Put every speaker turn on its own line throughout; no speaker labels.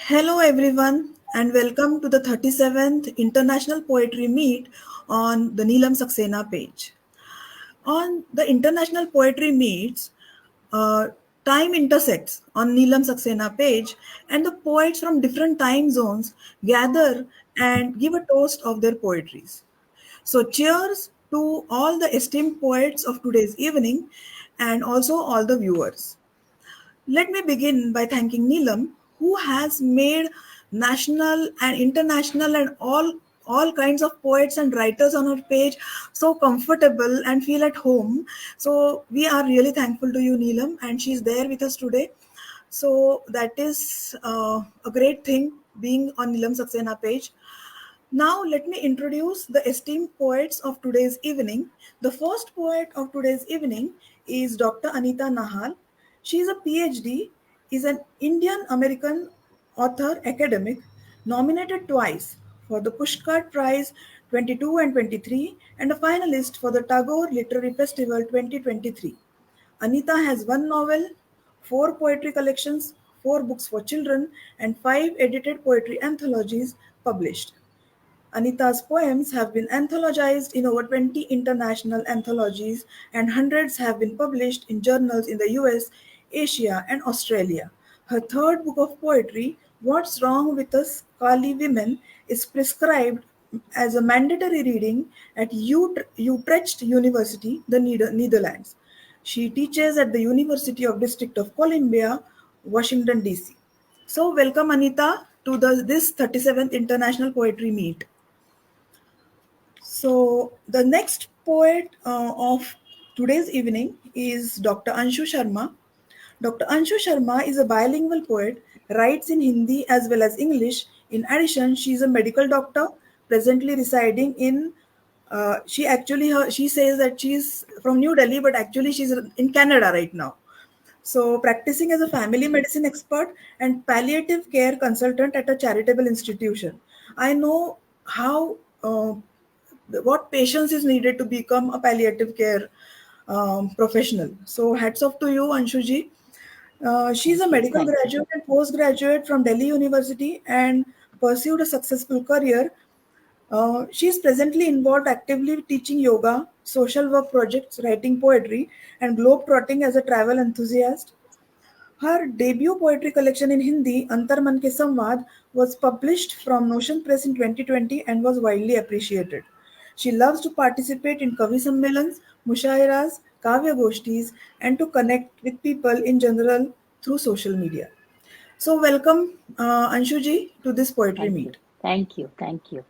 Hello, everyone, and welcome to the 37th International Poetry Meet on the Neelam Saxena page. On the International Poetry Meets, uh, time intersects on Neelam Saxena page, and the poets from different time zones gather and give a toast of their poetries. So, cheers to all the esteemed poets of today's evening and also all the viewers. Let me begin by thanking Neelam, who has made national and international and all kinds of poets and writers on her page so comfortable and feel at home. So we are really thankful to you, Neelam, and she's there with us today. So that is a great thing being on Neelam Saxena page. Now, let me introduce the esteemed poets of today's evening. The first poet of today's evening is Dr. Anita Nahal. She is a PhD, is an Indian American author academic, nominated twice for the Pushkar Prize 22 and 23, and a finalist for the Tagore Literary Festival 2023. Anita has one novel, four poetry collections, four books for children, and five edited poetry anthologies published. Anita's poems have been anthologized in over 20 international anthologies, and hundreds have been published in journals in the US, Asia, and Australia. Her third book of poetry, What's Wrong with Us Kali Women, is prescribed as a mandatory reading at Utrecht University, the Netherlands. She teaches at the University of District of Columbia, Washington, D.C. So, welcome Anita to this 37th International Poetry Meet. So, the next poet of today's evening is Dr. Anshu Sharma. Dr. Anshu Sharma is a bilingual poet, writes in Hindi as well as English. In addition, she is a medical doctor presently residing in. She says that she's from New Delhi, but actually she's in Canada right now. So, practicing as a family medicine expert and palliative care consultant at a charitable institution. I know how what patience is needed to become a palliative care professional. So, hats off to you, Anshuji. She's a
Thank you.
medical
Thank you.
graduate and postgraduate from Delhi University and pursued a successful career. She is presently involved actively teaching yoga, social work projects, writing poetry, and globe-trotting as a travel enthusiast. Her debut poetry collection in Hindi, Antar Man Ke Samvad, was published from Notion Press in 2020 and was widely appreciated. She loves to participate in Kavi Sammelans, Mushairas, Kavya Goshtis, and to connect with people in general through social media. So, welcome, Anshuji, to this poetry
Thank you.
meet.
Thank you. Thank you.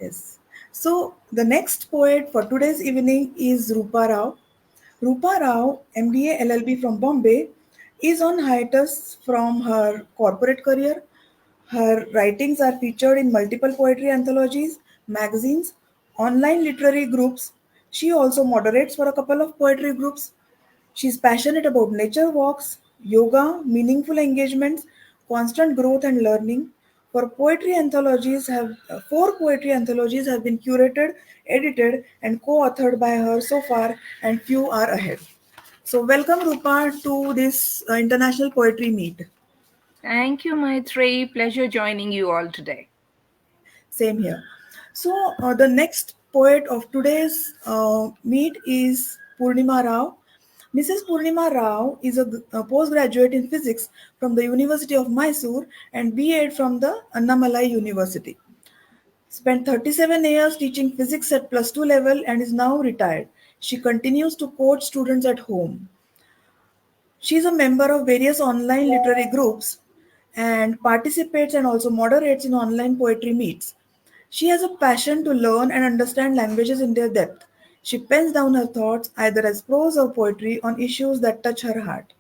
Yes. So, the next poet for today's evening is Rupa Rao. Rupa Rao, MBA LLB from Bombay, is on hiatus from her corporate career. Her writings are featured in multiple poetry anthologies, magazines, online literary groups. She also moderates for a couple of poetry groups. She's passionate about nature walks, yoga, meaningful engagements, constant growth and learning. For poetry anthologies have four poetry anthologies have been curated, edited, and co-authored by her so far, and few are ahead. So, welcome Rupa to this international poetry meet.
Thank you, Maitri. Pleasure joining you all today.
Same here. So, the next poet of today's meet is Purnima Rao. Mrs. Purnima Rao is a postgraduate in physics from the University of Mysore and B.Ed from the Annamalai University. Spent 37 years teaching physics at plus 2 level and is now retired. She continues to coach students at home. She is a member of various online literary groups and participates and also moderates in online poetry meets. She has a passion to learn and understand languages in their depth. She pens down her thoughts either as prose or poetry on issues that touch her heart.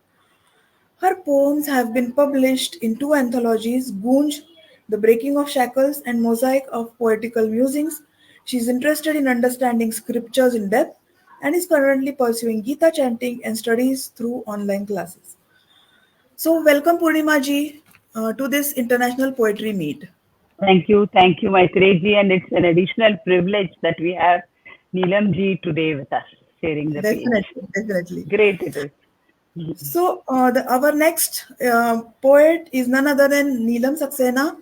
Her poems have been published in two anthologies, Goonj, The Breaking of Shackles, and Mosaic of Poetical Musings. She is interested in understanding scriptures in depth and is currently pursuing Gita chanting and studies through online classes. So, welcome Purnima ji to this international poetry meet.
Thank you, Maitreji. And it's an additional privilege that we have Neelam ji today with us, sharing the page.
Definitely, definitely.
Great it is.
So, our next poet is none other than Neelam Saxena.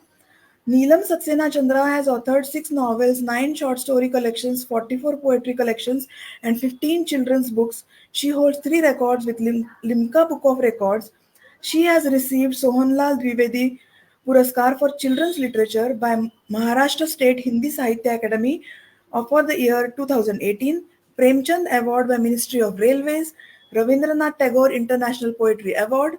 Neelam Saxena Chandra has authored 6 novels, 9 short story collections, 44 poetry collections, and 15 children's books. She holds 3 records with Limca Book of Records. She has received Sohanlal Dwivedi Puraskar for Children's Literature by Maharashtra State Hindi Sahitya Academy for the year 2018, Premchand Award by Ministry of Railways, Ravindranath Tagore International Poetry Award,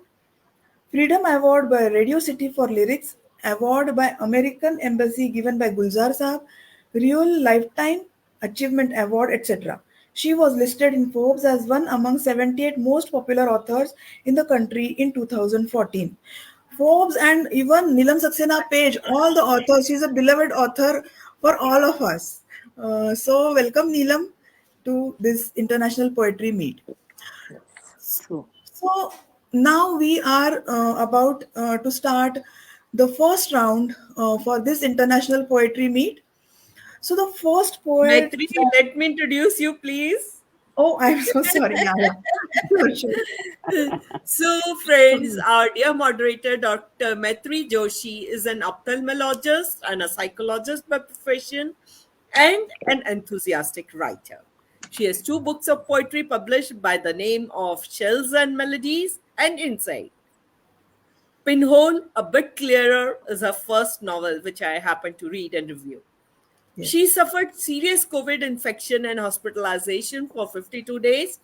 Freedom Award by Radio City for Lyrics, Award by American Embassy given by Gulzar Saab, Real Lifetime Achievement Award, etc. She was listed in Forbes as one among 78 most popular authors in the country in 2014. Forbes and even Nilam Saxena page, all the authors, she's a beloved author for all of us. So, welcome Neelam to this international poetry meet.
So,
So now we are about to start the first round for this international poetry meet. So the first poet.
Maitri, let me introduce you, please.
Oh, I'm so sorry. Yeah, yeah. Sure, sure.
So, friends, our dear moderator, Dr. Maitri Joshi, is an ophthalmologist and a psychologist by profession and an enthusiastic writer. She has 2 books of poetry published by the name of Shells and Melodies and Insight. Pinhole, A Bit Clearer, is her first novel, which I happened to read and review.
Yes.
She suffered serious COVID infection and hospitalization for 52 days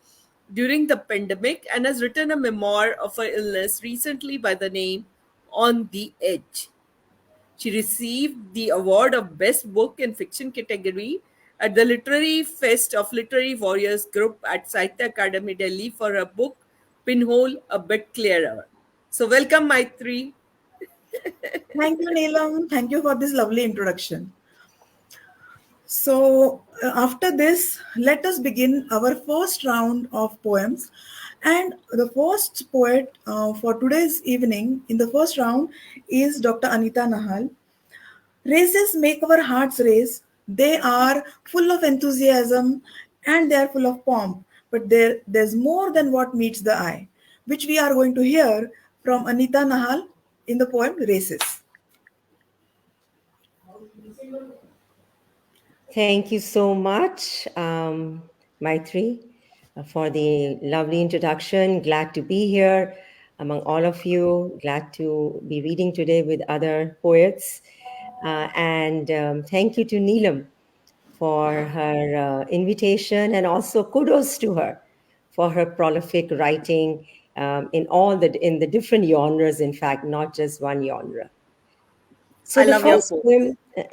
during the pandemic and has written a memoir of her illness recently by the name On the Edge. She received the award of Best Book in Fiction category at the Literary Fest of Literary Warriors Group at Sahitya Academy, Delhi for her book Pinhole, A Bit Clearer. So, welcome, Maitri.
Thank you, Neelam. Thank you for this lovely introduction. So, after this, let us begin our first round of poems. And the first poet for today's evening in the first round is Dr. Anita Nahal. Races make our hearts race. They are full of enthusiasm and they are full of pomp. But there's more than what meets the eye, which we are going to hear from Anita Nahal in the poem Races.
Thank you so much, Maitri, for the lovely introduction. Glad to be here among all of you. Glad to be reading today with other poets. And thank you to Neelam for her invitation, and also kudos to her for her prolific writing in the different genres, in fact, not just one genre. So
I
the
love your
first
poem.
poem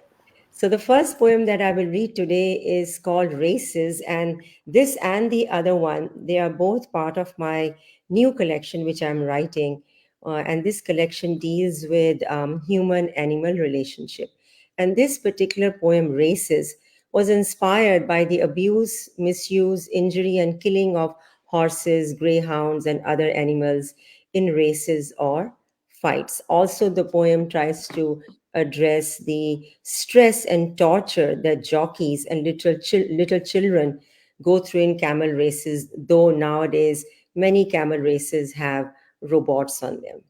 so the first poem that I will read today is called Races, and this and the other one, they are both part of my new collection which I'm writing. And this collection deals with human-animal relationship. And this particular poem, Races, was inspired by the abuse, misuse, injury, and killing of horses, greyhounds, and other animals in races or fights. Also, the poem tries to address the stress and torture that jockeys and little children go through in camel races, though nowadays many camel races have robots on them.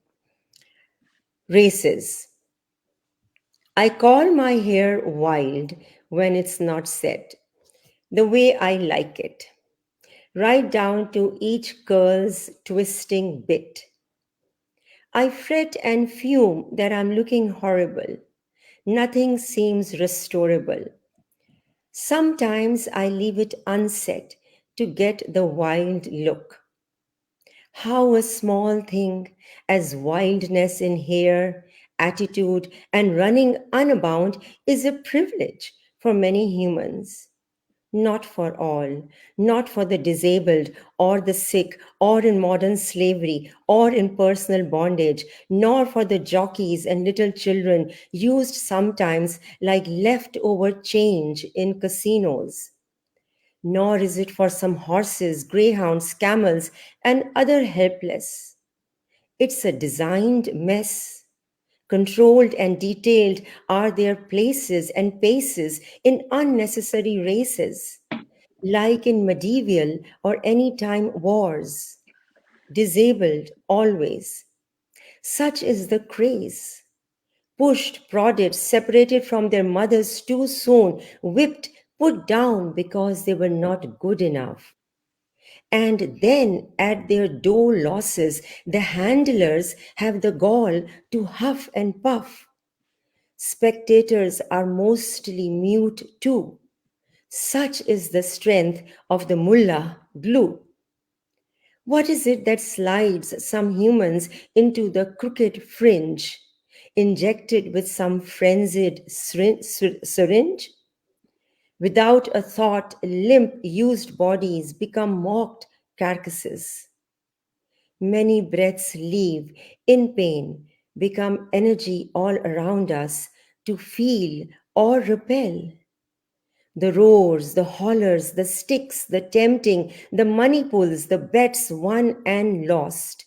Races. I call my hair wild when it's not set, the way I like it, right down to each curl's twisting bit. I fret and fume that I'm looking horrible. Nothing seems restorable. Sometimes I leave it unset to get the wild look. How a small thing as wildness in hair, attitude, and running unbound is a privilege for many humans. Not for all, not for the disabled or the sick or in modern slavery or in personal bondage, nor for the jockeys and little children used sometimes like leftover change in casinos. Nor is it for some horses, greyhounds, camels, and other helpless. It's a designed mess. Controlled and detailed are their places and paces in unnecessary races like in medieval or any time wars. disabled always. Such is the craze. Pushed, prodded, separated from their mothers too soon, whipped, put down because they were not good enough. And then at their door losses, the handlers have the gall to huff and puff. Spectators are mostly mute too. Such is the strength of the mullah glue. What is it that slides some humans into the crooked fringe, injected with some frenzied syringe? Without a thought, limp, used bodies become mocked carcasses. Many breaths leave in pain, become energy all around us to feel or repel. The roars, the hollers, the sticks, the tempting, the money pulls, the bets won and lost.